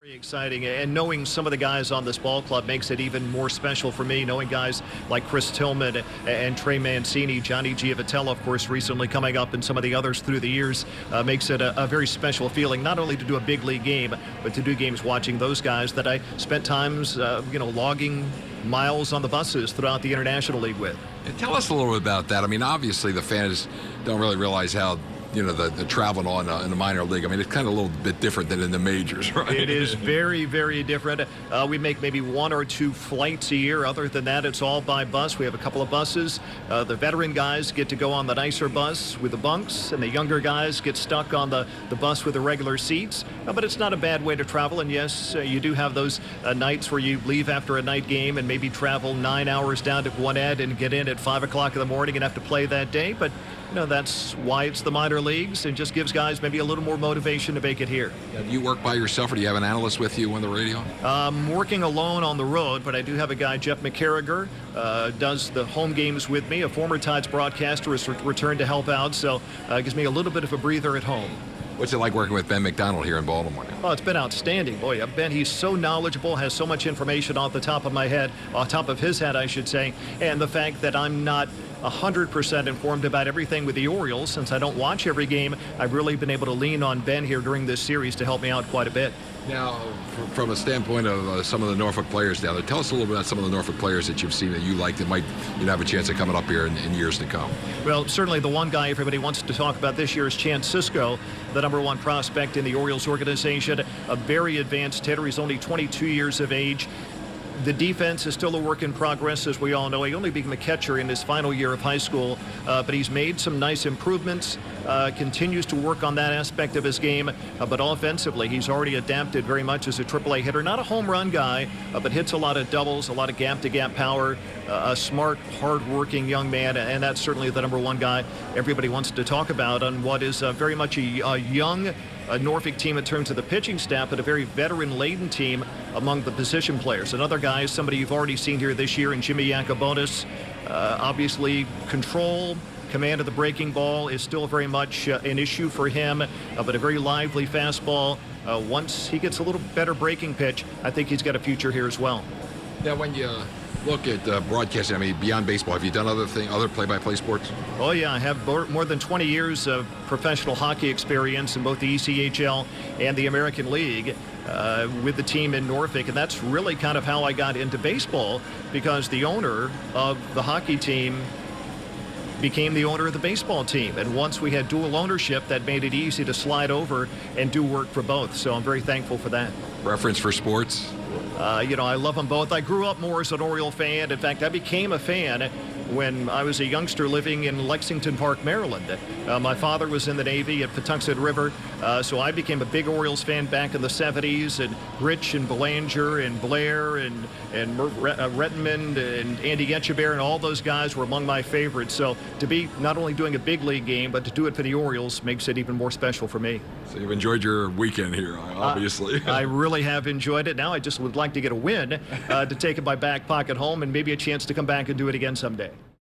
Very exciting, and knowing some of the guys on this ball club makes it even more special for me. Knowing guys like Chris Tillman and Trey Mancini, Johnny Giavatello, of course, recently coming up, and some of the others through the years, makes it a very special feeling. Not only to do a big league game, but to do games watching those guys that I spent times, logging miles on the buses throughout the International League with. And tell us a little bit about that. I mean, obviously the fans don't really realize how the traveling on in the minor league. I mean, it's kind of a little bit different than in the majors, right? It is very, very different. We make maybe one or two flights a year. Other than that, it's all by bus. We have a couple of buses. The veteran guys get to go on the nicer bus with the bunks, and the younger guys get stuck on the bus with the regular seats. But it's not a bad way to travel. And yes, you do have those nights where you leave after a night game and maybe travel 9 hours down to Gwinnett and get in at 5 o'clock in the morning and have to play that day. But that's why it's the minor leagues, and just gives guys maybe a little more motivation to make it here. Do you work by yourself, or do you have an analyst with you on the radio? I'm working alone on the road, but I do have a guy, Jeff McCarriger, does the home games with me. A former Tides broadcaster has returned to help out, so it gives me a little bit of a breather at home. What's it like working with Ben McDonald here in Baltimore? Oh, it's been outstanding. Boy, Ben, he's so knowledgeable, has so much information off the top of my head, off top of his head, I should say, and the fact that I'm not 100% informed about everything with the Orioles, since I don't watch every game, I've really been able to lean on Ben here during this series to help me out quite a bit. Now, from a standpoint of some of the Norfolk players down there, tell us a little bit about some of the Norfolk players that you've seen that you like that might have a chance of coming up here in years to come. Well, certainly the one guy everybody wants to talk about this year is Chance Sisco, the #1 prospect in the Orioles organization, a very advanced hitter. He's only 22 years of age. The defense is still a work in progress, as we all know. He only became a catcher in his final year of high school, but he's made some nice improvements, continues to work on that aspect of his game, but offensively, he's already adapted very much as a AAA hitter. Not a home run guy, but hits a lot of doubles, a lot of gap-to-gap power, a smart, hard-working young man, and that's certainly the #1 guy everybody wants to talk about on what is very much a young Norfolk team in terms of the pitching staff, but a very veteran-laden team among the position players. Another guy is somebody you've already seen here this year in Jimmy Yacobonis. Obviously, control, command of the breaking ball is still very much an issue for him, but a very lively fastball. Once he gets a little better breaking pitch, I think he's got a future here as well. Now, when you look at broadcasting, I mean, beyond baseball, have you done other play-by-play sports? Oh, yeah. I have more than 20 years of professional hockey experience in both the ECHL and the American League with the team in Norfolk, and that's really kind of how I got into baseball, because the owner of the hockey team became the owner of the baseball team, and once we had dual ownership, that made it easy to slide over and do work for both, so I'm very thankful for that. Preference for sports? I love them both. I grew up more as an Oriole fan. In fact, I became a fan when I was a youngster living in Lexington Park, Maryland. My father was in the Navy at Patuxent River, so I became a big Orioles fan back in the 70s, and Rich and Belanger and Blair and Rettenmund and Andy Etchebarren and all those guys were among my favorites. So to be not only doing a big league game, but to do it for the Orioles makes it even more special for me. So you've enjoyed your weekend here, obviously. I really have enjoyed it. Now I just would like to get a win to take in my back pocket home, and maybe a chance to come back and do it again someday.